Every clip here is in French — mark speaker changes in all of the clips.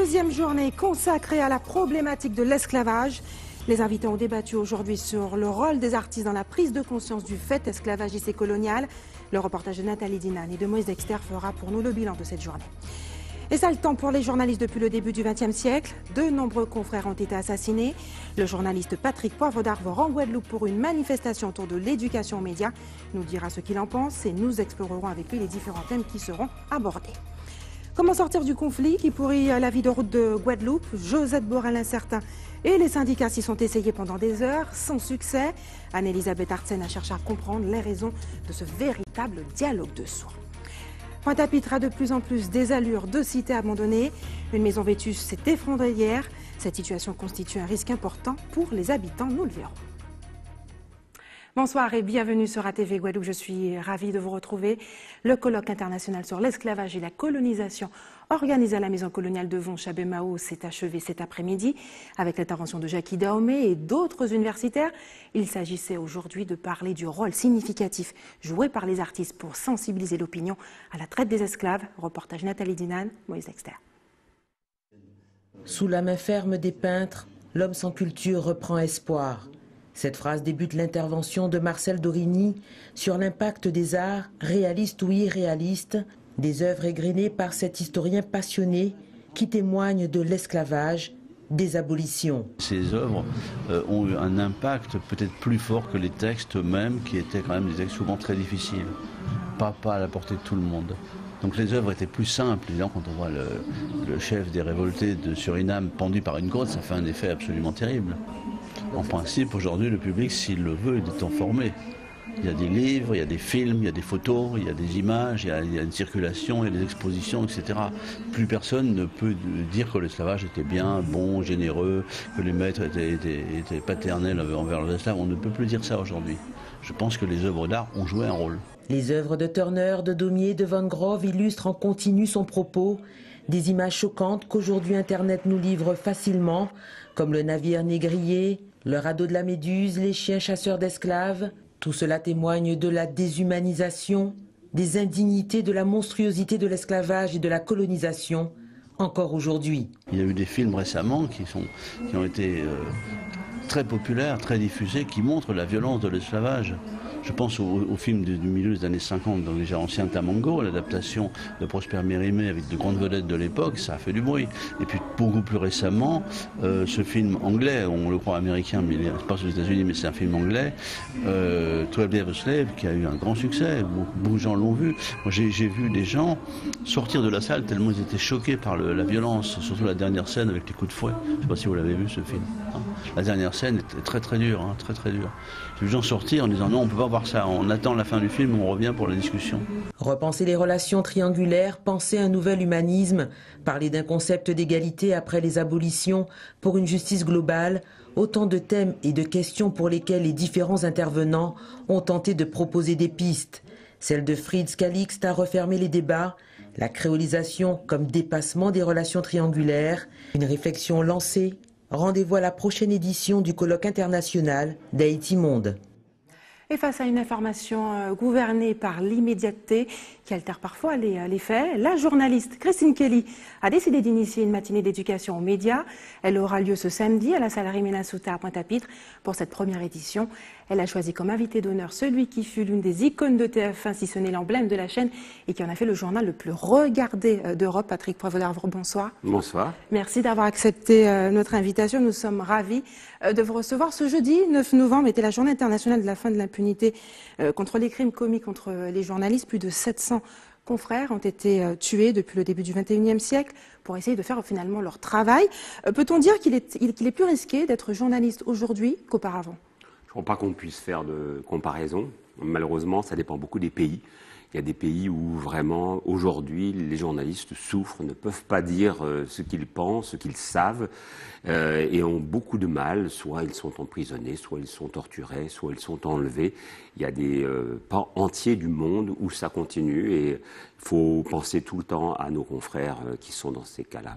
Speaker 1: Deuxième journée consacrée à la problématique de l'esclavage. Les invités ont débattu aujourd'hui sur le rôle des artistes dans la prise de conscience du fait esclavagiste et colonial. Le reportage de Nathalie Dinan et de Moïse Dexter fera pour nous le bilan de cette journée. Et ça le temps pour les journalistes depuis le début du XXe siècle. De nombreux confrères ont été assassinés. Le journaliste Patrick Poivre d'Arvor en Guadeloupe pour une manifestation autour de l'éducation aux médias nous dira ce qu'il en pense et nous explorerons avec lui les différents thèmes qui seront abordés. Comment sortir du conflit qui pourrit la vie de route de Guadeloupe? Josette Borrell incertain et les syndicats s'y sont essayés pendant des heures, sans succès. Anne-Elisabeth Artsen a cherché à comprendre les raisons de ce véritable dialogue de sourds. Pointe-à-Pitre a de plus en plus des allures de cité abandonnée. Une maison vétuste s'est effondrée hier. Cette situation constitue un risque important pour les habitants, nous le verrons. Bonsoir et bienvenue sur ATV Guadeloupe. Je suis ravie de vous retrouver. Le colloque international sur l'esclavage et la colonisation organisé à la maison coloniale de Vont-Chabé-Mao s'est achevé cet après-midi avec l'intervention de Jackie Dahomey et d'autres universitaires. Il s'agissait aujourd'hui de parler du rôle significatif joué par les artistes pour sensibiliser l'opinion à la traite des esclaves. Reportage Nathalie Dinan, Moïse Dexter.
Speaker 2: Sous la main ferme des peintres, l'homme sans culture reprend espoir. Cette phrase débute l'intervention de Marcel Dorigny sur l'impact des arts, réalistes ou irréalistes, des œuvres égrenées par cet historien passionné qui témoigne de l'esclavage, des abolitions.
Speaker 3: Ces œuvres ont eu un impact peut-être plus fort que les textes eux-mêmes, qui étaient quand même des textes souvent très difficiles, pas à la portée de tout le monde. Donc les œuvres étaient plus simples. Évidemment, quand on voit le chef des révoltés de Suriname pendu par une corde, ça fait un effet absolument terrible. En principe, aujourd'hui, le public, s'il le veut, est informé. Il y a des livres, il y a des films, il y a des photos, il y a des images, il y a une circulation, il y a des expositions, etc. Plus personne ne peut dire que l'esclavage était bien, bon, généreux, que les maîtres étaient paternels envers leurs esclaves. On ne peut plus dire ça aujourd'hui. Je pense que les œuvres d'art ont joué un rôle.
Speaker 2: Les œuvres de Turner, de Daumier, de Van Grove illustrent en continu son propos. Des images choquantes qu'aujourd'hui Internet nous livre facilement, comme le navire négrier, le radeau de la Méduse, les chiens chasseurs d'esclaves. Tout cela témoigne de la déshumanisation, des indignités, de la monstruosité de l'esclavage et de la colonisation, encore aujourd'hui.
Speaker 3: Il y a eu des films récemment qui ont été très populaires, très diffusés, qui montrent la violence de l'esclavage. Je pense au film du milieu des années 50, donc déjà ancien Tamango, l'adaptation de Prosper Mérimée avec de grandes vedettes de l'époque, ça a fait du bruit. Et puis beaucoup plus récemment, ce film anglais, on le croit américain, mais il n'est pas aux États-Unis, mais c'est un film anglais, 12 Years a Slave, qui a eu un grand succès, beaucoup de gens l'ont vu. Moi j'ai vu des gens sortir de la salle tellement ils étaient choqués par la violence, surtout la dernière scène avec les coups de fouet. Je ne sais pas si vous l'avez vu ce film. Hein. La dernière scène était très très dure, hein, très très dure. J'ai vu des gens sortir en disant non, on ne peut pas voir ça, on attend la fin du film, on revient pour la discussion.
Speaker 2: Repenser les relations triangulaires, penser un nouvel humanisme, parler d'un concept d'égalité après les abolitions pour une justice globale, autant de thèmes et de questions pour lesquels les différents intervenants ont tenté de proposer des pistes. Celle de Fritz Calixte a refermé les débats, la créolisation comme dépassement des relations triangulaires, une réflexion lancée. Rendez-vous à la prochaine édition du colloque international d'Haïti Monde.
Speaker 1: Et face à une information gouvernée par l'immédiateté qui altère parfois les faits, la journaliste Christine Kelly a décidé d'initier une matinée d'éducation aux médias. Elle aura lieu ce samedi à la salle Rimena Souta à Pointe-à-Pitre. Pour cette première édition, elle a choisi comme invité d'honneur celui qui fut l'une des icônes de TF1, si ce n'est l'emblème de la chaîne, et qui en a fait le journal le plus regardé d'Europe. Patrick Poivre d'Arvor, bonsoir.
Speaker 4: Bonsoir.
Speaker 1: Merci d'avoir accepté notre invitation. Nous sommes ravis de vous recevoir. Ce jeudi 9 novembre était la journée internationale de la fin de l'impunité contre les crimes commis contre les journalistes. Plus de 700 confrères ont été tués depuis le début du XXIe siècle pour essayer de faire finalement leur travail. Peut-on dire qu'il est plus risqué d'être journaliste aujourd'hui qu'auparavant ?
Speaker 4: Je ne crois pas qu'on puisse faire de comparaison. Malheureusement, ça dépend beaucoup des pays. Il y a des pays où vraiment, aujourd'hui, les journalistes souffrent, ne peuvent pas dire ce qu'ils pensent, ce qu'ils savent, et ont beaucoup de mal. Soit ils sont emprisonnés, soit ils sont torturés, soit ils sont enlevés. Il y a des pans entiers du monde où ça continue, et il faut penser tout le temps à nos confrères qui sont dans ces cas-là.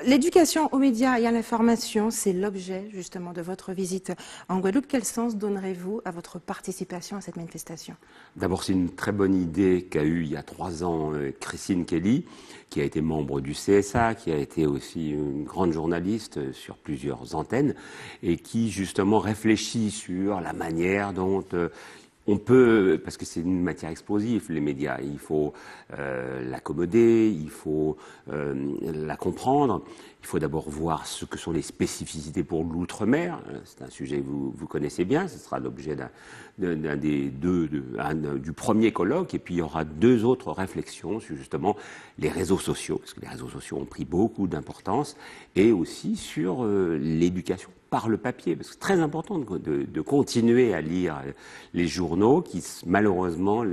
Speaker 1: L'éducation aux médias et à l'information, c'est l'objet justement de votre visite en Guadeloupe. Quel sens donnerez-vous à votre participation à cette manifestation?
Speaker 4: D'abord, c'est une très bonne idée qu'a eue il y a 3 ans Christine Kelly, qui a été membre du CSA, qui a été aussi une grande journaliste sur plusieurs antennes, et qui justement réfléchit sur la manière dont on peut, parce que c'est une matière explosive, les médias, il faut l'accommoder, il faut la comprendre, il faut d'abord voir ce que sont les spécificités pour l'outre-mer, c'est un sujet que vous connaissez bien, ce sera l'objet du premier colloque, et puis il y aura 2 autres réflexions sur justement les réseaux sociaux, parce que les réseaux sociaux ont pris beaucoup d'importance, et aussi sur l'éducation par le papier, parce que c'est très important de continuer à lire les journaux qui, malheureusement,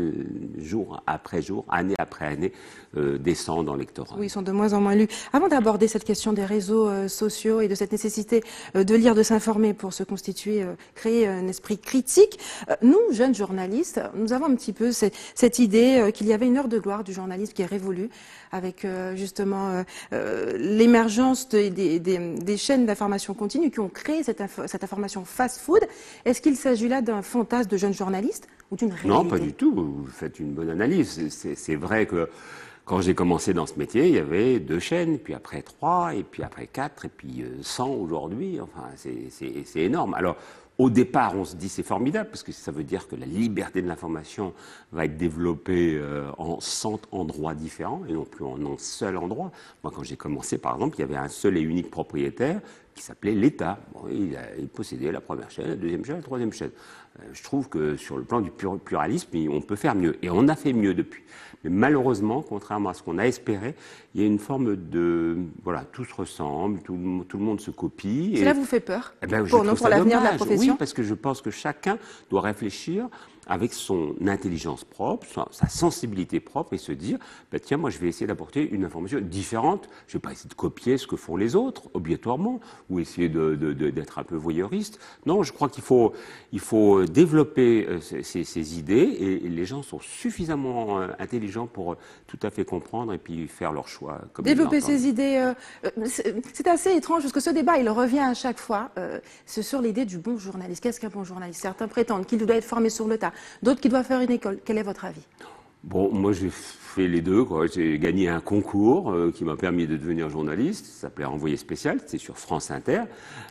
Speaker 4: jour après jour, année après année, descendent dans lectorat.
Speaker 1: Oui, ils sont de moins en moins lus. Avant d'aborder cette question des réseaux sociaux et de cette nécessité de lire, de s'informer pour se constituer, créer un esprit critique, nous, jeunes journalistes, nous avons un petit peu cette idée qu'il y avait une heure de gloire du journalisme qui est révolue avec justement l'émergence des chaînes d'information continue qui ont créé cette information fast-food. Est-ce qu'il s'agit là d'un fantasme de jeunes journalistes ou d'une réalité?
Speaker 4: Non, pas du tout. Vous faites une bonne analyse. C'est vrai que quand j'ai commencé dans ce métier, il y avait 2 chaînes, puis après 3, et puis après 4, et puis 100 aujourd'hui. Enfin, c'est énorme. Alors, au départ, on se dit c'est formidable, parce que ça veut dire que la liberté de l'information va être développée en 100 endroits différents, et non plus en un seul endroit. Moi, quand j'ai commencé, par exemple, il y avait un seul et unique propriétaire qui s'appelait l'État. Bon, il possédait la première chaîne, la deuxième chaîne, la troisième chaîne. Je trouve que sur le plan du pluralisme, on peut faire mieux. Et on a fait mieux depuis. Mais malheureusement, contrairement à ce qu'on a espéré, il y a une forme de... Voilà, tout se ressemble, tout le monde se copie.
Speaker 1: Cela vous fait peur
Speaker 4: pour
Speaker 1: l'avenir de la profession?
Speaker 4: Oui, parce que je pense que chacun doit réfléchir avec son intelligence propre, sa sensibilité propre, et se dire, tiens, moi je vais essayer d'apporter une information différente. Je ne vais pas essayer de copier ce que font les autres, obligatoirement, ou essayer d'être un peu voyeuriste. Non, je crois qu'il faut développer ces idées, et les gens sont suffisamment intelligents pour tout à fait comprendre et puis faire leur choix. Comme
Speaker 1: développer ces idées, c'est assez étrange, parce que ce débat, il revient à chaque fois. C'est sur l'idée du bon journaliste. Qu'est-ce qu'un bon journaliste? Certains prétendent qu'il doit être formé sur le tas. D'autres qui doivent faire une école. Quel est votre avis?
Speaker 4: Bon, moi j'ai fait les deux, quoi. J'ai gagné un concours qui m'a permis de devenir journaliste, ça s'appelait Envoyé spécial, c'était sur France Inter.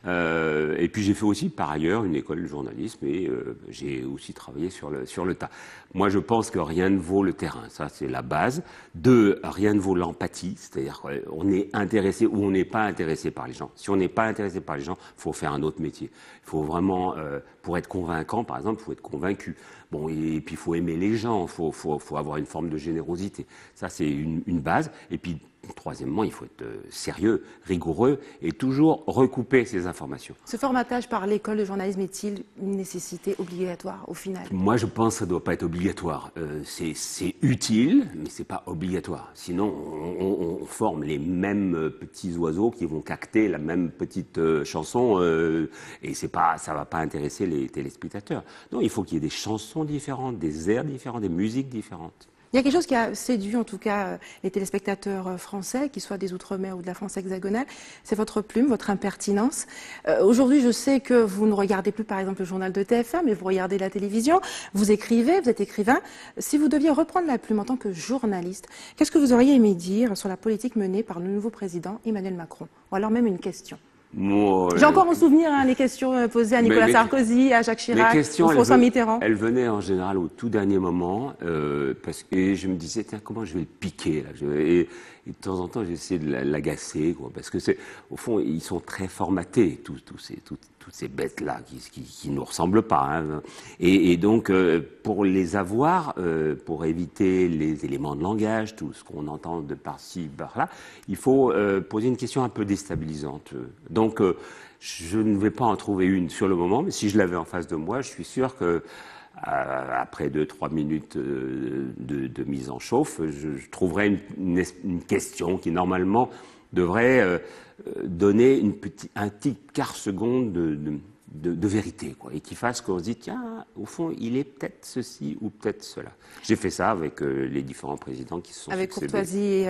Speaker 4: Et puis j'ai fait aussi par ailleurs une école de journalisme, et j'ai aussi travaillé sur le tas. Moi je pense que rien ne vaut le terrain, ça c'est la base. 2, rien ne vaut l'empathie, c'est-à-dire qu'on est intéressé ou on n'est pas intéressé par les gens. Si on n'est pas intéressé par les gens, il faut faire un autre métier. Il faut vraiment, pour être convaincant par exemple, il faut être convaincu. Bon, et puis il faut aimer les gens, il faut avoir une forme de générosité. Ça, c'est une base. Et puis, troisièmement, il faut être sérieux, rigoureux, et toujours recouper ces informations.
Speaker 1: Ce formatage par l'école de journalisme est-il une nécessité obligatoire au final?
Speaker 4: Moi, je pense que ça ne doit pas être obligatoire. C'est utile, mais c'est pas obligatoire. Sinon, on forme les mêmes petits oiseaux qui vont cacter la même petite chanson, et ça va pas intéresser les téléspectateurs. Non, il faut qu'il y ait des chansons différentes, des airs différents, des musiques différentes.
Speaker 1: Il y a quelque chose qui a séduit en tout cas les téléspectateurs français, qu'ils soient des Outre-mer ou de la France hexagonale, c'est votre plume, votre impertinence. Aujourd'hui, je sais que vous ne regardez plus par exemple le journal de TF1, mais vous regardez la télévision, vous écrivez, vous êtes écrivain. Si vous deviez reprendre la plume en tant que journaliste, qu'est-ce que vous auriez aimé dire sur la politique menée par le nouveau président Emmanuel Macron? Ou alors même une question? J'ai encore en souvenir les questions posées à Nicolas Sarkozy, à Jacques Chirac, à François Mitterrand.
Speaker 4: Elles venaient en général au tout dernier moment, parce que je me disais, tiens, comment je vais le piquer là, et de temps en temps, j'essayais de l'agacer, quoi, parce que au fond, ils sont très formatés, toutes ces bêtes-là, qui nous ressemblent pas. Hein. Et donc, pour les avoir, pour éviter les éléments de langage, tout ce qu'on entend de par-ci, par-là, il faut poser une question un peu déstabilisante. Donc, je ne vais pas en trouver une sur le moment, mais si je l'avais en face de moi, je suis sûr que après 2-3 minutes de mise en chauffe, je trouverais une question qui normalement devrait donner un petit quart seconde de vérité, quoi, et qui fasse qu'on se dit, tiens, au fond, il est peut-être ceci ou peut-être cela. J'ai fait ça avec les différents présidents qui se sont
Speaker 1: avec
Speaker 4: succédés.
Speaker 1: courtoisie.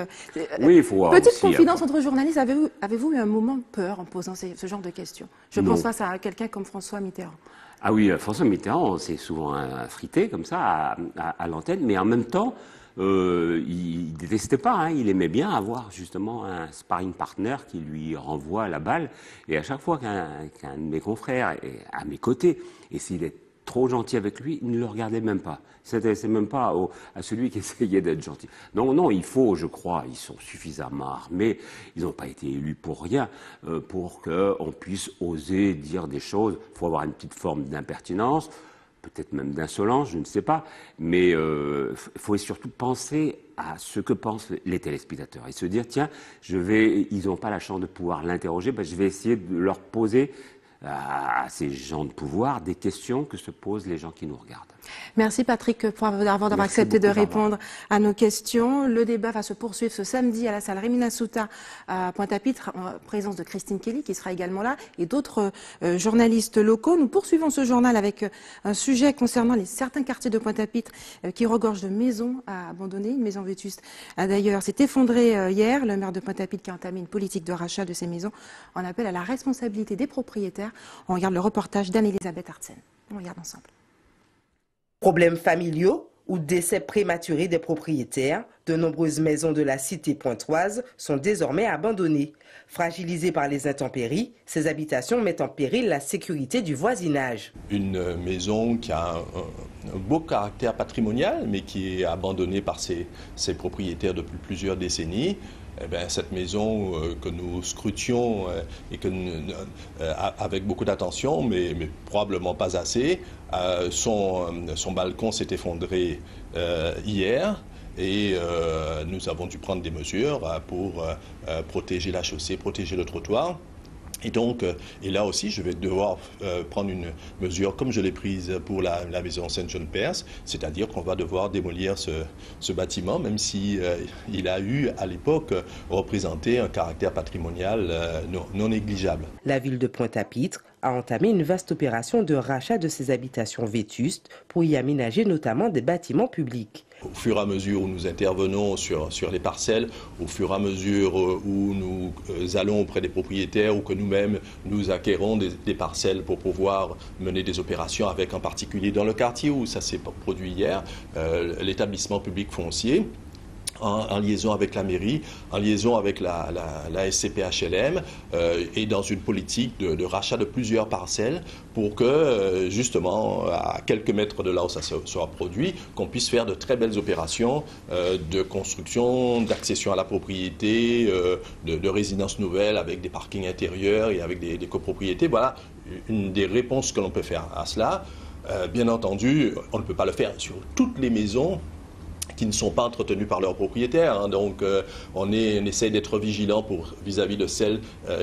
Speaker 4: Oui, il faut
Speaker 1: Petite
Speaker 4: aussi
Speaker 1: confidence entre journalistes, avez-vous eu un moment de peur en posant ce genre de questions? Je pense face à quelqu'un comme François Mitterrand.
Speaker 4: Ah oui, François Mitterrand, c'est souvent un frité comme ça à l'antenne, mais en même temps, il détestait pas, hein, il aimait bien avoir justement un sparring partner qui lui renvoie la balle. Et à chaque fois qu'un de mes confrères est à mes côtés, et s'il est trop gentil avec lui, il ne le regardait même pas. C'est même pas à celui qui essayait d'être gentil. Non, il faut, je crois, ils sont suffisamment armés, ils n'ont pas été élus pour rien, pour qu'on puisse oser dire des choses. Il faut avoir une petite forme d'impertinence, peut-être même d'insolence, je ne sais pas, mais il faut surtout penser à ce que pensent les téléspectateurs et se dire, tiens, ils n'ont pas la chance de pouvoir l'interroger, je vais essayer de leur poser à ces gens de pouvoir des questions que se posent les gens qui nous regardent.
Speaker 1: Merci Patrick d'avoir accepté de répondre à nos questions. Le débat va se poursuivre ce samedi à la salle Rémy Souta à Pointe-à-Pitre, en présence de Christine Kelly qui sera également là et d'autres journalistes locaux. Nous poursuivons ce journal avec un sujet concernant certains quartiers de Pointe-à-Pitre qui regorgent de maisons abandonnées. Une maison vétuste d'ailleurs s'est effondrée hier. Le maire de Pointe-à-Pitre qui a entamé une politique de rachat de ces maisons en appelle à la responsabilité des propriétaires. On regarde le reportage d'Anne-Elisabeth Artsen. On regarde ensemble.
Speaker 5: Problèmes familiaux ou décès prématurés des propriétaires, de nombreuses maisons de la cité pointoise sont désormais abandonnées. Fragilisées par les intempéries, ces habitations mettent en péril la sécurité du voisinage.
Speaker 6: Une maison qui a un beau caractère patrimonial, mais qui est abandonnée par ses propriétaires depuis plusieurs décennies. Eh bien, cette maison que nous scrutions et que avec beaucoup d'attention, mais probablement pas assez, son balcon s'est effondré hier et nous avons dû prendre des mesures pour protéger la chaussée, protéger le trottoir. Et donc, et là aussi, je vais devoir prendre une mesure comme je l'ai prise pour la maison Saint-John-Perse, c'est-à-dire qu'on va devoir démolir ce bâtiment, même si il a eu à l'époque représenté un caractère patrimonial non négligeable.
Speaker 5: La ville de Pointe-à-Pitre a entamé une vaste opération de rachat de ces habitations vétustes pour y aménager notamment des bâtiments publics.
Speaker 6: Au fur et à mesure où nous intervenons sur les parcelles, au fur et à mesure où nous allons auprès des propriétaires ou que nous-mêmes nous acquérons des parcelles pour pouvoir mener des opérations avec en particulier dans le quartier où ça s'est produit hier, l'établissement public foncier, en liaison avec la mairie, en liaison avec la SCPHLM et dans une politique de rachat de plusieurs parcelles pour que, justement, à quelques mètres de là où ça sera produit, qu'on puisse faire de très belles opérations de construction, d'accession à la propriété, de résidences nouvelles avec des parkings intérieurs et avec des copropriétés. Voilà une des réponses que l'on peut faire à cela. Bien entendu, on ne peut pas le faire sur toutes les maisons qui ne sont pas entretenues par leurs propriétaires. Hein. Donc on essaie d'être vigilant vis-à-vis de celles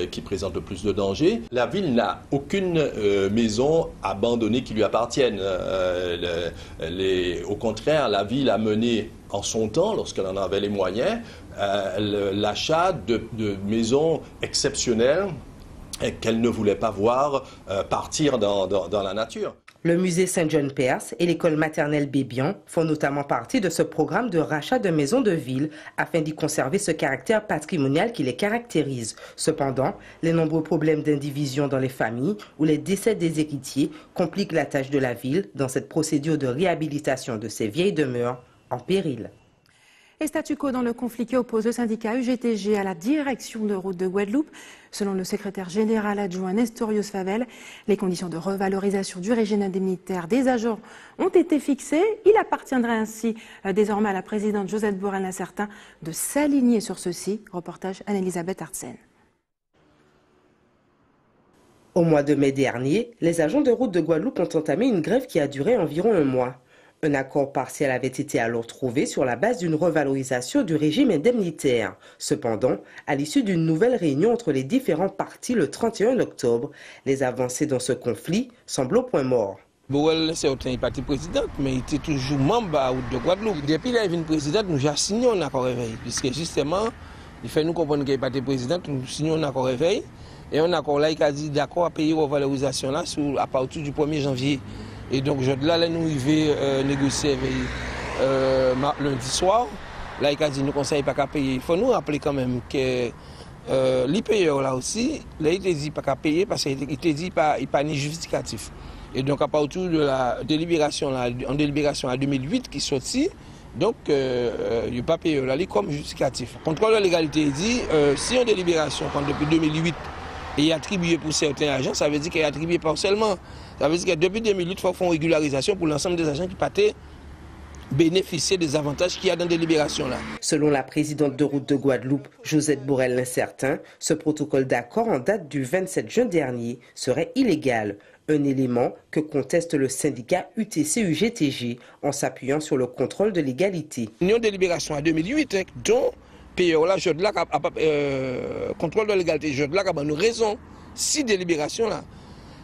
Speaker 6: qui présentent le plus de danger. La ville n'a aucune maison abandonnée qui lui appartienne. Au contraire, la ville a mené en son temps, lorsqu'elle en avait les moyens, l'achat de maisons exceptionnelles qu'elle ne voulait pas voir partir dans la nature.
Speaker 5: Le musée Saint-John-Perse et l'école maternelle Bébian font notamment partie de ce programme de rachat de maisons de ville afin d'y conserver ce caractère patrimonial qui les caractérise. Cependant, les nombreux problèmes d'indivision dans les familles ou les décès des héritiers compliquent la tâche de la ville dans cette procédure de réhabilitation de ces vieilles demeures en péril.
Speaker 1: Et statu quo dans le conflit qui oppose le syndicat UGTG à la direction de route de Guadeloupe. Selon le secrétaire général adjoint Nestorius Favel, les conditions de revalorisation du régime indemnitaire des agents ont été fixées. Il appartiendra ainsi désormais à la présidente Josette Borel-Incertain de s'aligner sur ceci. Reportage Anne-Elisabeth Artsen.
Speaker 5: Au mois de mai dernier, les agents de route de Guadeloupe ont entamé une grève qui a duré environ un mois. Un accord partiel avait été alors trouvé sur la base d'une revalorisation du régime indemnitaire. Cependant, à l'issue d'une nouvelle réunion entre les différents partis le 31 octobre, les avancées dans ce conflit semblent au point mort.
Speaker 7: Borel s'est obtenu parti présidente, mais il était toujours membre de la route de Guadeloupe. Depuis qu'il est devenu président, nous avons signé un accord réveil, puisque justement, il fait nous comprendre qu'il est parti président, nous signons un accord réveil. Et un accord là, il a dit d'accord à payer la revalorisation là à partir du 1er janvier. Et donc, là, nous arrivons négocier lundi soir. Là, il a dit nous conseille pas qu'à payer. Il faut nous rappeler quand même que l'IPR là aussi, là, il ne dit pas qu'à payer parce qu'il ne dit pas, il pas ni justificatif. Et donc, à partir de la délibération, là, en délibération à 2008 qui sortit, donc, il n'y a pas payé là, comme justificatif. Contrôle de légalité dit, si en délibération, depuis 2008, il est attribué pour certains agents, ça veut dire qu'il est attribué partiellement. Ça veut dire que depuis 2008, il faut faire une régularisation pour l'ensemble des agents qui partaient bénéficier des avantages qu'il y a dans la délibération là.
Speaker 5: Selon la présidente de Route de Guadeloupe, Josette Borel-Lincertin, ce protocole d'accord en date du 27 juin dernier serait illégal. Un élément que conteste le syndicat UTC-UGTG en s'appuyant sur le contrôle de légalité.
Speaker 7: Union de délibération en 2008, dont PO là, contrôle de légalité, je là, une raison, 6 délibérations là.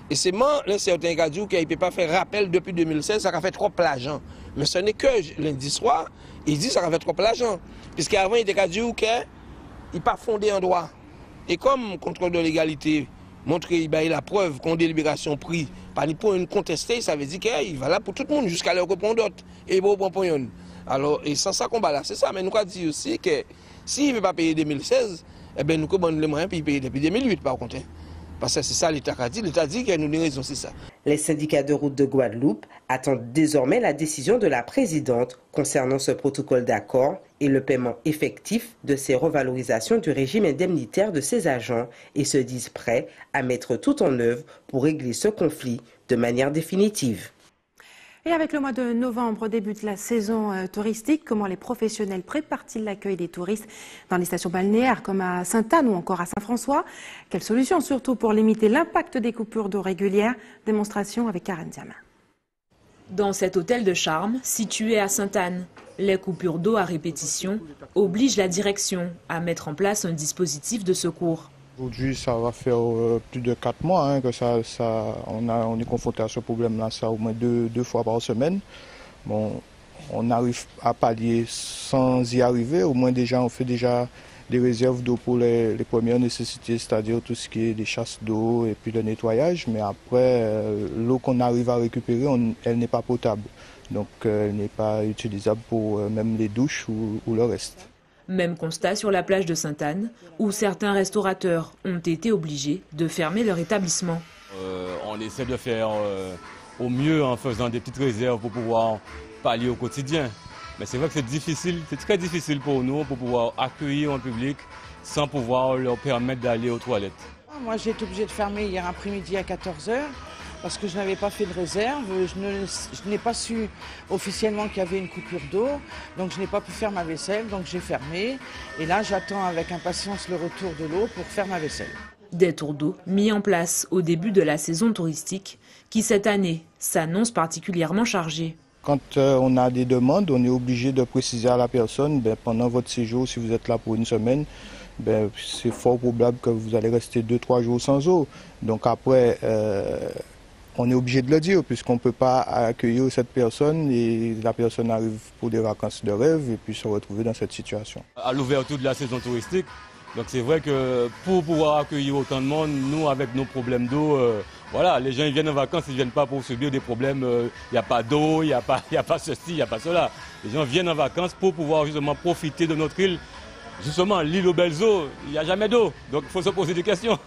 Speaker 7: Et c'est moi, certains cas qui ne peut pas faire rappel depuis 2016, ça a fait trop l'argent. Mais ce n'est que lundi soir, il dit que ça a fait trop l'argent. Puisqu'avant, il était cas qu'il n'est pas fondé en droit. Et comme contrôle de légalité montre qu'il a la preuve qu'on délibération prise par pour une contestée, ça veut dire qu'il va là pour tout le monde jusqu'à leur répondre d'autres. Et bon, alors, et sans ça qu'on va là, c'est ça. Mais nous avons dit aussi que s'il ne veut pas payer 2016, eh bien, nous avons les moyens pour payer depuis 2008 par contre. Parce que c'est ça l'État a dit. L'État dit qu'il nous a raison, c'est ça.
Speaker 5: Les syndicats de Route de Guadeloupe attendent désormais la décision de la présidente concernant ce protocole d'accord et le paiement effectif de ces revalorisations du régime indemnitaire de ces agents et se disent prêts à mettre tout en œuvre pour régler ce conflit de manière définitive.
Speaker 1: Et avec le mois de novembre débute la saison touristique. Comment les professionnels préparent-ils l'accueil des touristes dans les stations balnéaires comme à Sainte-Anne ou encore à Saint-François? Quelles solutions surtout pour limiter l'impact des coupures d'eau régulières? Démonstration avec Karen Diamin.
Speaker 8: Dans cet hôtel de charme situé à Sainte-Anne, les coupures d'eau à répétition obligent la direction à mettre en place un dispositif de secours.
Speaker 9: Aujourd'hui, ça va faire plus de 4 mois que on est confronté à ce problème-là, ça au moins deux fois par semaine. Bon, on arrive à pallier sans y arriver. Au moins déjà, on fait déjà des réserves d'eau pour les premières nécessités, c'est-à-dire tout ce qui est des chasses d'eau et puis le nettoyage. Mais après, l'eau qu'on arrive à récupérer, elle n'est pas potable. Donc, elle n'est pas utilisable pour même les douches ou le reste.
Speaker 8: Même constat sur la plage de Sainte-Anne, où certains restaurateurs ont été obligés de fermer leur établissement.
Speaker 10: On essaie de faire au mieux en faisant des petites réserves pour pouvoir pallier au quotidien. Mais c'est vrai que c'est difficile, c'est très difficile pour nous pour pouvoir accueillir un public sans pouvoir leur permettre d'aller aux toilettes.
Speaker 11: Moi j'ai été obligée de fermer hier après-midi à 14h. Parce que je n'avais pas fait de réserve, je n'ai pas su officiellement qu'il y avait une coupure d'eau, donc je n'ai pas pu faire ma vaisselle, donc j'ai fermé. Et là, j'attends avec impatience le retour de l'eau pour faire ma vaisselle.
Speaker 8: Des tours d'eau mis en place au début de la saison touristique, qui cette année s'annonce particulièrement chargée.
Speaker 9: Quand on a des demandes, on est obligé de préciser à la personne, pendant votre séjour, si vous êtes là pour une semaine, c'est fort probable que vous allez rester 2-3 jours sans eau. Donc après, on est obligé de le dire puisqu'on ne peut pas accueillir cette personne et la personne arrive pour des vacances de rêve et puis se retrouver dans cette situation.
Speaker 10: À l'ouverture de la saison touristique, donc c'est vrai que pour pouvoir accueillir autant de monde, nous avec nos problèmes d'eau, voilà, les gens ils viennent en vacances, ils ne viennent pas pour subir des problèmes, il n'y a pas d'eau, il n'y a pas ceci, il n'y a pas cela. Les gens viennent en vacances pour pouvoir justement profiter de notre île. Justement, l'île aux belles eaux, il n'y a jamais d'eau, donc il faut se poser des questions.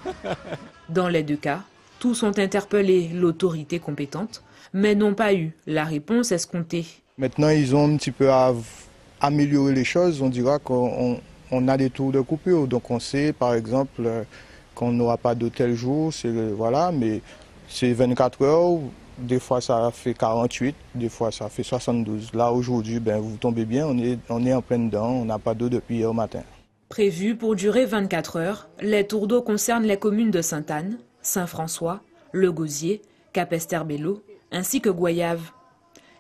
Speaker 8: Dans les deux cas, tous ont interpellé l'autorité compétente, mais n'ont pas eu la réponse escomptée.
Speaker 9: Maintenant, ils ont un petit peu amélioré les choses. On dira qu'on a des tours de coupure. Donc on sait, par exemple, qu'on n'aura pas d'eau tel jour. Voilà, mais c'est 24 heures. Des fois, ça fait 48. Des fois, ça fait 72. Là, aujourd'hui, vous tombez bien. On est en plein dedans. On n'a pas d'eau depuis hier matin.
Speaker 8: Prévu pour durer 24 heures, les tours d'eau concernent les communes de Sainte-Anne, Saint-François, Le Gosier, Cap-Esterbello, ainsi que Goyave.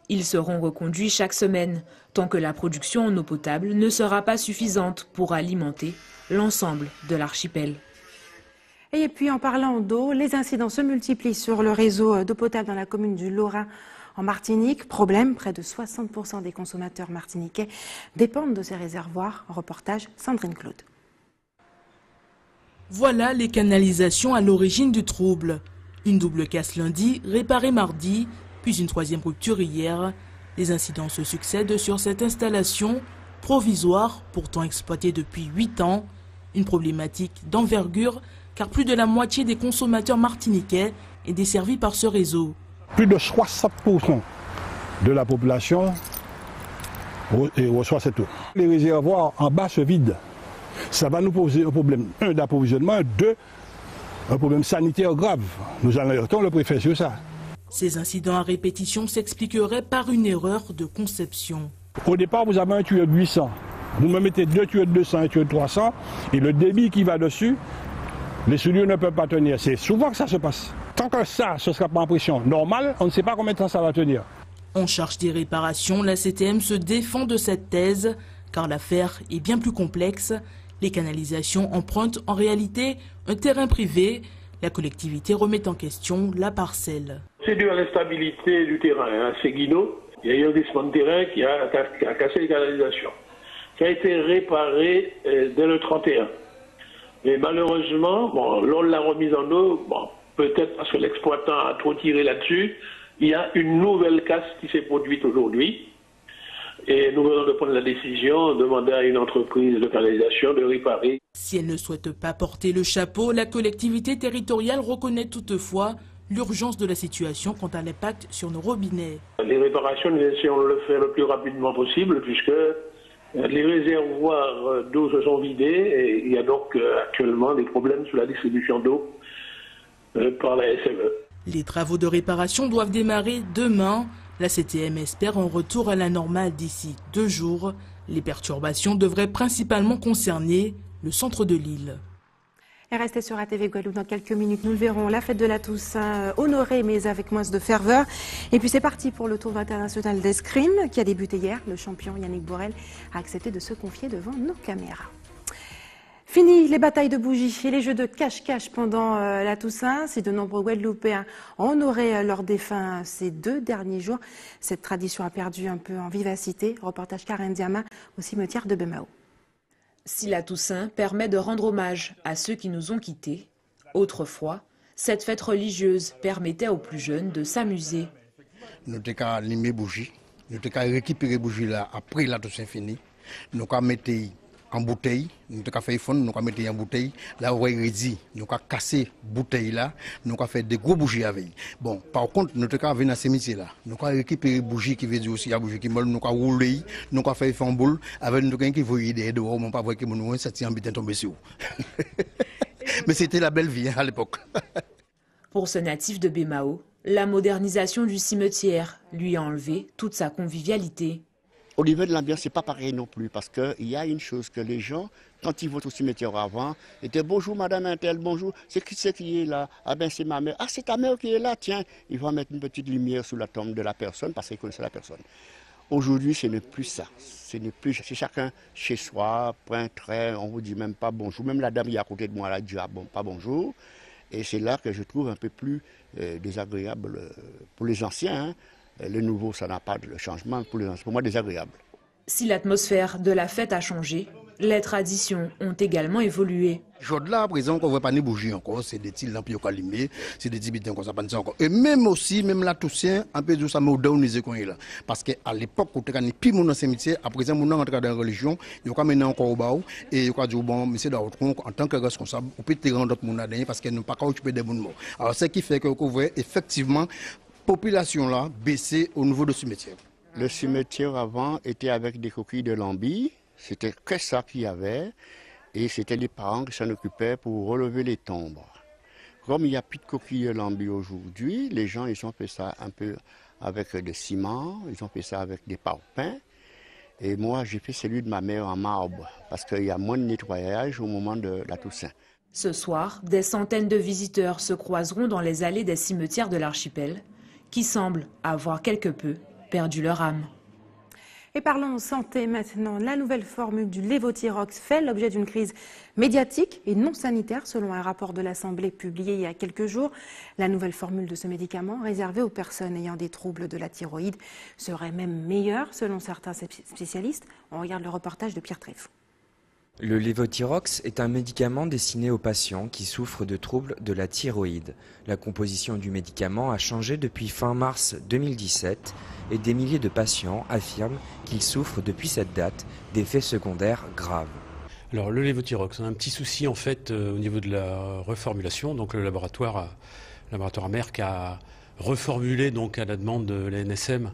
Speaker 8: Ils seront reconduits chaque semaine, tant que la production en eau potable ne sera pas suffisante pour alimenter l'ensemble de l'archipel.
Speaker 1: Et puis en parlant d'eau, les incidents se multiplient sur le réseau d'eau potable dans la commune du Lorrain en Martinique. Problème, près de 60% des consommateurs martiniquais dépendent de ces réservoirs. Reportage Sandrine Claude.
Speaker 12: Voilà les canalisations à l'origine du trouble. Une double casse lundi, réparée mardi, puis une troisième rupture hier. Les incidents se succèdent sur cette installation provisoire, pourtant exploitée depuis 8 ans. Une problématique d'envergure, car plus de la moitié des consommateurs martiniquais est desservie par ce réseau.
Speaker 13: Plus de 60% de la population reçoit cette eau. Les réservoirs en bas se vident. Ça va nous poser un problème, 1, d'approvisionnement, 2, un problème sanitaire grave. Nous alertons le préfet sur ça.
Speaker 12: Ces incidents à répétition s'expliqueraient par une erreur de conception.
Speaker 13: Au départ, vous avez un tuyau de 800. Vous me mettez 2 tuyaux de 200 et un tuyau de 300, et le débit qui va dessus, les soudures ne peuvent pas tenir. C'est souvent que ça se passe. Tant que ça, ce ne sera pas en pression normale, on ne sait pas combien de temps ça va tenir.
Speaker 12: En charge des réparations, la CTM se défend de cette thèse, car l'affaire est bien plus complexe. Les canalisations empruntent en réalité un terrain privé. La collectivité remet en question la parcelle.
Speaker 14: C'est dû à l'instabilité du terrain. À Séguino, il y a eu un glissement de terrain qui a cassé les canalisations. Ça a été réparé dès le 31. Mais malheureusement, lors de la remise en eau, peut-être parce que l'exploitant a trop tiré là-dessus, il y a une nouvelle casse qui s'est produite aujourd'hui. Et nous venons de prendre la décision de demander à une entreprise de canalisation de réparer.
Speaker 12: Si elle ne souhaite pas porter le chapeau, la collectivité territoriale reconnaît toutefois l'urgence de la situation quant à l'impact sur nos robinets.
Speaker 14: Les réparations, nous essayons de le faire le plus rapidement possible puisque les réservoirs d'eau se sont vidés et il y a donc actuellement des problèmes sur la distribution d'eau par la SME.
Speaker 12: Les travaux de réparation doivent démarrer demain. La CTM espère un retour à la normale d'ici 2 jours. Les perturbations devraient principalement concerner le centre de l'île.
Speaker 1: Et restez sur ATV Guadeloupe dans quelques minutes. Nous le verrons, la fête de la Toussaint honorée mais avec moins de ferveur. Et puis c'est parti pour le tournoi international d'escrime qui a débuté hier. Le champion Yannick Borel a accepté de se confier devant nos caméras. Fini les batailles de bougies et les jeux de cache-cache pendant la Toussaint. Si de nombreux Guadeloupéens ont honoré leurs défunts ces 2 derniers jours, cette tradition a perdu un peu en vivacité. Reportage Karen Diama au cimetière de Bemao.
Speaker 8: Si la Toussaint permet de rendre hommage à ceux qui nous ont quittés, autrefois, cette fête religieuse permettait aux plus jeunes de s'amuser.
Speaker 15: Nous avons allumé les bougies, nous avons récupéré les bougies là après la Toussaint finie, nous avons mis en bouteille, nous avons fait fond, nous avons mis en bouteille, là où il dit, nous avons cassé la bouteille là, nous avons fait des gros bougies avec. Bon, par contre, nous avons venu dans ce métier là, nous avons récupéré les bougies qui veut dire aussi la bougie qui molle, nous avons roulé, nous avons fait fond boule, avec nous avons qui voyait des dehors, on pas voir que nous avons sorti en bitin tombé sur. Mais c'était la belle vie à l'époque.
Speaker 8: Pour ce natif de Bemao, la modernisation du cimetière lui a enlevé toute sa convivialité.
Speaker 16: Au niveau de l'ambiance, c'est pas pareil non plus, parce qu'il y a une chose que les gens, quand ils vont au cimetière avant, étaient bonjour madame Intel, bonjour, c'est qui est là? Ah ben c'est ma mère, ah c'est ta mère qui est là, tiens, ils vont mettre une petite lumière sous la tombe de la personne parce qu'ils connaissent la personne. Aujourd'hui, ce n'est plus ça, c'est chacun chez soi, point trait, on vous dit même pas bonjour, même la dame qui est à côté de moi, elle a dit ah bon, pas bonjour, et c'est là que je trouve un peu plus désagréable pour les anciens, hein. Le nouveau, ça n'a pas de changement, pour moi désagréable.
Speaker 8: Si l'atmosphère de la fête a changé, les traditions ont également évolué.
Speaker 15: Aujourd'hui, à présent, on ne voit pas de bougies encore, c'est des petits lampes qui sont allumés, c'est des petits bitins comme ça, pas encore. Et même aussi, même la Toussaint, un peu de ça modernisé qu'on est là. Parce qu'à l'époque, quand on a plus dans le cimetière, à présent, on rentre dans la religion, il y a maintenant encore au bas, et il y a dit, bon, monsieur Daoutron, en tant que responsable, on peut te rendre d'autres monde parce qu'elle n'a pas qu'à occuper des bons mots. Alors, ce qui fait que vous voyez effectivement, population là baissée au niveau du cimetière.
Speaker 16: Le cimetière avant était avec des coquilles de lambis, c'était que ça qu'il y avait, et c'était les parents qui s'en occupaient pour relever les tombes. Comme il n'y a plus de coquilles de lambis aujourd'hui, les gens ils ont fait ça un peu avec des ciments, ils ont fait ça avec des parpaings, et moi j'ai fait celui de ma mère en marbre, parce qu'il y a moins de nettoyage au moment de la Toussaint.
Speaker 8: Ce soir, des centaines de visiteurs se croiseront dans les allées des cimetières de l'archipel, qui semblent avoir quelque peu perdu leur âme.
Speaker 1: Et parlons santé maintenant. La nouvelle formule du Levothyrox fait l'objet d'une crise médiatique et non sanitaire selon un rapport de l'Assemblée publié il y a quelques jours. La nouvelle formule de ce médicament, réservée aux personnes ayant des troubles de la thyroïde, serait même meilleure selon certains spécialistes. On regarde le reportage de Pierre Tréfou.
Speaker 17: Le lévothyrox est un médicament destiné aux patients qui souffrent de troubles de la thyroïde. La composition du médicament a changé depuis fin mars 2017 et des milliers de patients affirment qu'ils souffrent depuis cette date d'effets secondaires graves.
Speaker 18: Alors le lévothyrox, on a un petit souci en fait au niveau de la reformulation. Donc le laboratoire Merck a reformulé donc à la demande de la NSM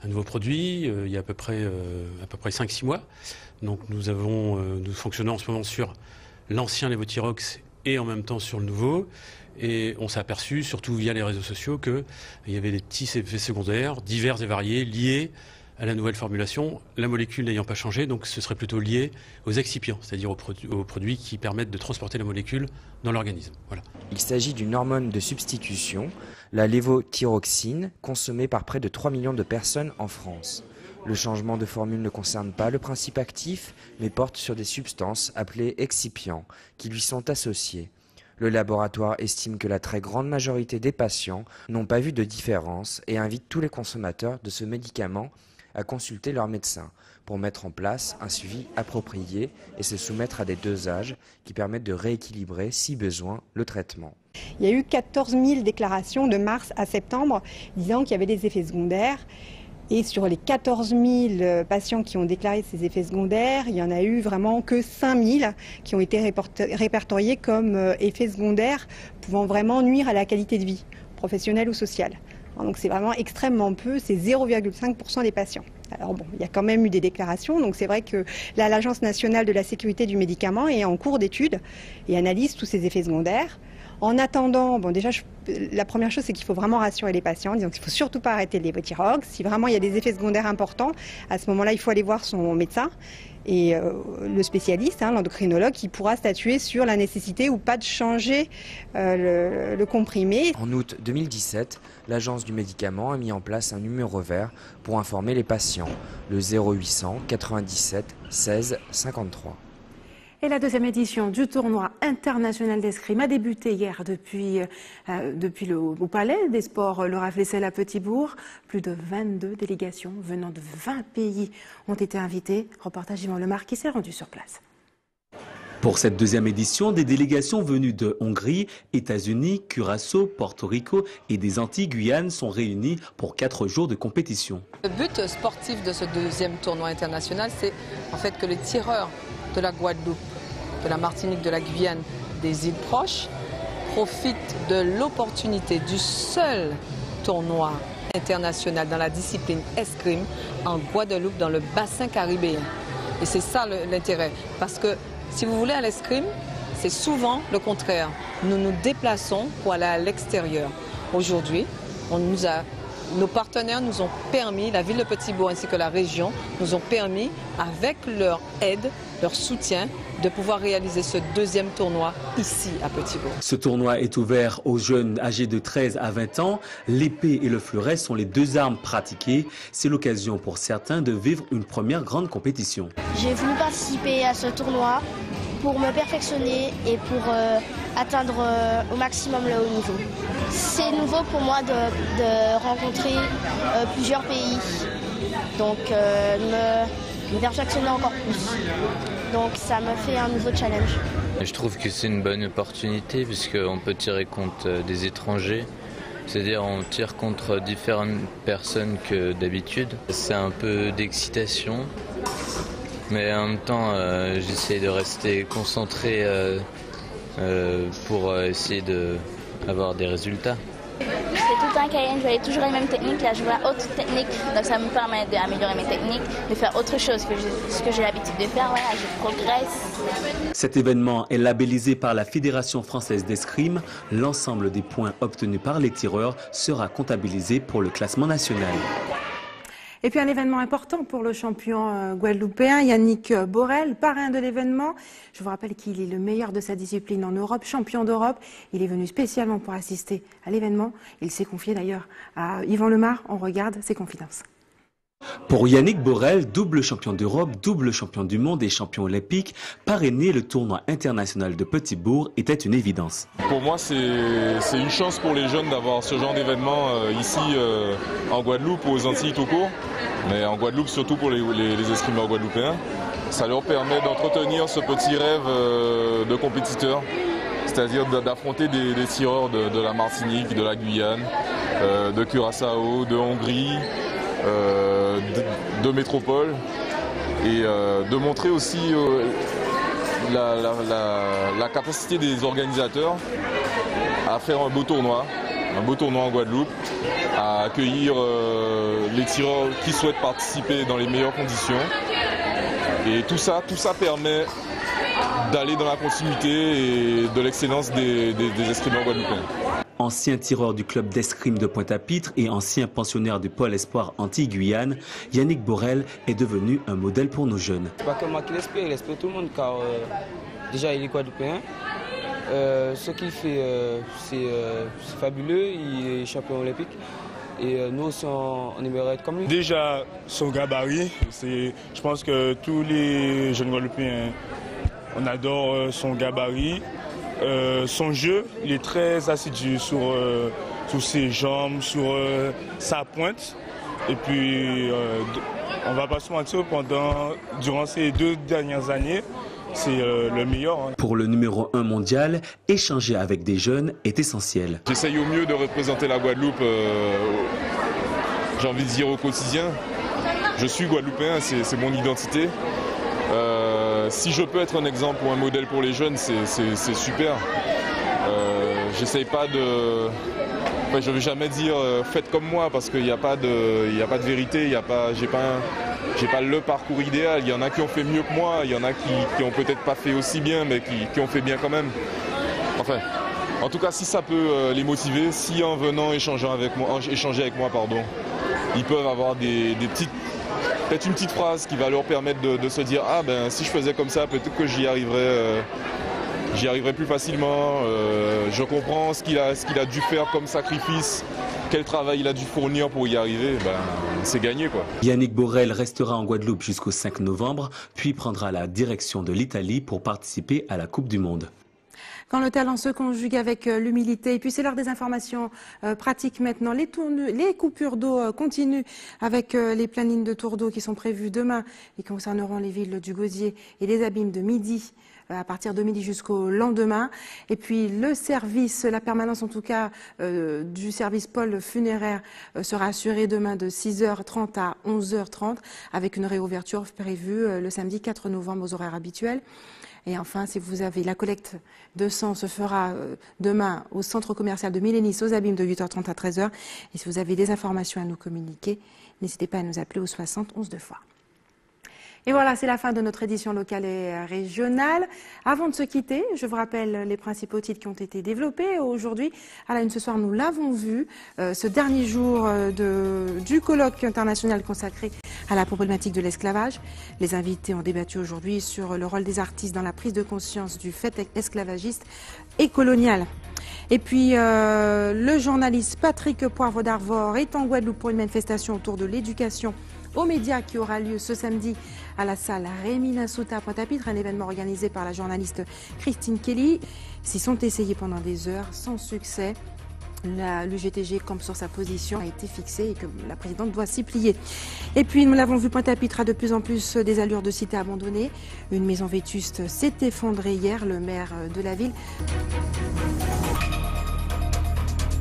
Speaker 18: un nouveau produit il y a à peu près 5-6 mois. Donc nous fonctionnons en ce moment sur l'ancien lévothyrox et en même temps sur le nouveau. Et on s'est aperçu, surtout via les réseaux sociaux, qu'il y avait des petits effets secondaires divers et variés liés à la nouvelle formulation, la molécule n'ayant pas changé, donc ce serait plutôt lié aux excipients, c'est-à-dire aux produits qui permettent de transporter la molécule dans l'organisme. Voilà.
Speaker 17: Il s'agit d'une hormone de substitution, la lévothyroxine, consommée par près de 3 millions de personnes en France. Le changement de formule ne concerne pas le principe actif, mais porte sur des substances appelées excipients, qui lui sont associés. Le laboratoire estime que la très grande majorité des patients n'ont pas vu de différence et invite tous les consommateurs de ce médicament à consulter leur médecin pour mettre en place un suivi approprié et se soumettre à des dosages qui permettent de rééquilibrer, si besoin, le traitement.
Speaker 19: Il y a eu 14 000 déclarations de mars à septembre disant qu'il y avait des effets secondaires. Et sur les 14 000 patients qui ont déclaré ces effets secondaires, il n'y en a eu vraiment que 5 000 qui ont été répertoriés comme effets secondaires pouvant vraiment nuire à la qualité de vie, professionnelle ou sociale. Donc c'est vraiment extrêmement peu, c'est 0,5% des patients. Alors bon, il y a quand même eu des déclarations, donc c'est vrai que là, l'Agence nationale de la sécurité du médicament est en cours d'étude et analyse tous ces effets secondaires. En attendant, bon déjà, la première chose, c'est qu'il faut vraiment rassurer les patients, en disant qu'il ne faut surtout pas arrêter le lévothyrox. Si vraiment il y a des effets secondaires importants, à ce moment-là, il faut aller voir son médecin et le spécialiste, l'endocrinologue, qui pourra statuer sur la nécessité ou pas de changer le comprimé.
Speaker 17: En août 2017, l'Agence du médicament a mis en place un numéro vert pour informer les patients, le 0800 97 16 53.
Speaker 1: Et la deuxième édition du tournoi international d'escrime a débuté hier depuis au Palais des Sports Le Rafflessel à Petit-Bourg. Plus de 22 délégations venant de 20 pays ont été invitées. Reportage Yvan Lemar qui s'est rendu sur place.
Speaker 20: Pour cette deuxième édition, des délégations venues de Hongrie, États-Unis, Curaçao, Porto Rico et des Antilles Guyane sont réunies pour 4 jours de compétition.
Speaker 21: Le but sportif de ce deuxième tournoi international, c'est en fait que les tireurs de la Guadeloupe, de la Martinique, de la Guyane, des îles proches, profitent de l'opportunité du seul tournoi international dans la discipline escrime en Guadeloupe, dans le bassin caribéen. Et c'est ça l'intérêt. Parce que si vous voulez à l'escrime, c'est souvent le contraire. Nous nous déplaçons pour aller à l'extérieur. Aujourd'hui, nos partenaires nous ont permis, la ville de Petit-Bourg ainsi que la région, nous ont permis, avec leur aide, leur soutien, de pouvoir réaliser ce deuxième tournoi ici à Petit-Bourg.
Speaker 20: Ce tournoi est ouvert aux jeunes âgés de 13 à 20 ans. L'épée et le fleuret sont les 2 armes pratiquées. C'est l'occasion pour certains de vivre une première grande compétition.
Speaker 22: J'ai voulu participer à ce tournoi pour me perfectionner et pour atteindre au maximum le haut niveau. C'est nouveau pour moi de rencontrer plusieurs pays, donc me perfectionner encore plus. Donc ça me fait un nouveau challenge.
Speaker 23: Je trouve que c'est une bonne opportunité puisqu'on peut tirer contre des étrangers. C'est-à-dire on tire contre différentes personnes que d'habitude. C'est un peu d'excitation. Mais en même temps, j'essaie de rester concentré pour essayer d'avoir des résultats.
Speaker 22: C'est tout le temps qu'à je vais toujours les mêmes techniques, là je vois autre technique, donc ça me permet d'améliorer mes techniques, de faire autre chose que ce que j'ai l'habitude de faire, voilà, je progresse.
Speaker 20: Cet événement est labellisé par la Fédération française d'escrime. L'ensemble des points obtenus par les tireurs sera comptabilisé pour le classement national.
Speaker 1: Et puis un événement important pour le champion guadeloupéen, Yannick Borel, parrain de l'événement. Je vous rappelle qu'il est le meilleur de sa discipline en Europe, champion d'Europe. Il est venu spécialement pour assister à l'événement. Il s'est confié d'ailleurs à Yvan Lemar. On regarde ses confidences.
Speaker 20: Pour Yannick Borel, double champion d'Europe, double champion du monde et champion olympique, parrainer le tournoi international de Petit-Bourg était une évidence.
Speaker 24: Pour moi, c'est une chance pour les jeunes d'avoir ce genre d'événement ici en Guadeloupe ou aux Antilles tout court, mais en Guadeloupe surtout pour les escrimeurs guadeloupéens. ça leur permet d'entretenir ce petit rêve de compétiteur, c'est-à-dire d'affronter des tireurs de la Martinique, de la Guyane, de Curaçao, de Hongrie, de métropole, et de montrer aussi la capacité des organisateurs à faire un beau tournoi en Guadeloupe, à accueillir les tireurs qui souhaitent participer dans les meilleures conditions. Et tout ça permet d'aller dans la continuité et de l'excellence des escrimeurs guadeloupéens.
Speaker 20: Ancien tireur du club d'escrime de Pointe-à-Pitre et ancien pensionnaire du pôle espoir Antilles-Guyane, Yannick Borel est devenu un modèle pour nos jeunes.
Speaker 2: C'est pas que moi qui l'espère, il espère tout le monde car déjà il est guadeloupéen. Ce qu'il fait, c'est fabuleux, il est champion olympique. Et nous aussi, on aimerait être comme lui.
Speaker 3: Déjà, son gabarit, je pense que tous les jeunes Guadeloupéens, on adore son gabarit. Son jeu, il est très assidu sur ses jambes, sur sa pointe. Et puis, on va pas se mentir, durant ces 2 dernières années, c'est le meilleur.
Speaker 20: Pour le numéro 1 mondial, échanger avec des jeunes est essentiel.
Speaker 24: J'essaye au mieux de représenter la Guadeloupe, j'ai envie de dire au quotidien. Je suis guadeloupéen, c'est mon identité. Si je peux être un exemple ou un modèle pour les jeunes, c'est super. J'essaye pas de... Enfin, je ne vais jamais dire faites comme moi parce qu'il n'y a pas de vérité, j'ai pas le parcours idéal. Il y en a qui ont fait mieux que moi, il y en a qui ont peut-être pas fait aussi bien, mais qui ont fait bien quand même. Enfin, en tout cas, si ça peut les motiver, si en venant échanger avec moi, ils peuvent avoir peut-être une petite phrase qui va leur permettre de se dire ah ben si je faisais comme ça, peut-être que j'y arriverais plus facilement. Je comprends ce qu'il a dû faire comme sacrifice, quel travail il a dû fournir pour y arriver. Ben, c'est gagné quoi.
Speaker 20: Yannick Borel restera en Guadeloupe jusqu'au 5 novembre, puis prendra la direction de l'Italie pour participer à la Coupe du Monde.
Speaker 1: Quand le talent se conjugue avec l'humilité, et puis c'est l'heure des informations pratiques maintenant. Les coupures d'eau continuent avec les plannings de tours d'eau qui sont prévues demain et concerneront les villes du Gosier et des Abîmes de midi, à partir de midi jusqu'au lendemain. Et puis le service, la permanence en tout cas du service pôle funéraire sera assurée demain de 6h30 à 11h30 avec une réouverture prévue le samedi 4 novembre aux horaires habituels. Et enfin, si vous avez la collecte de sang se fera demain au centre commercial de Millénis aux Abîmes de 8h30 à 13h. Et si vous avez des informations à nous communiquer, n'hésitez pas à nous appeler au 60 11 2 fois. Et voilà, c'est la fin de notre édition locale et régionale. Avant de se quitter, je vous rappelle les principaux titres qui ont été développés aujourd'hui. À la une ce soir, nous l'avons vu, ce dernier jour du colloque international consacré à la problématique de l'esclavage. Les invités ont débattu aujourd'hui sur le rôle des artistes dans la prise de conscience du fait esclavagiste et colonial. Et puis, le journaliste Patrick Poivre d'Arvor est en Guadeloupe pour une manifestation autour de l'éducation aux médias qui aura lieu ce samedi à la salle Rémy Nassouta à Pointe-à-Pitre, un événement organisé par la journaliste Christine Kelly. S'y sont essayés pendant des heures sans succès. L'UGTG campe sur sa position, a été fixée et que la présidente doit s'y plier. Et puis, nous l'avons vu, Pointe-à-Pitre a de plus en plus des allures de cité abandonnée. Une maison vétuste s'est effondrée hier, le maire de la ville.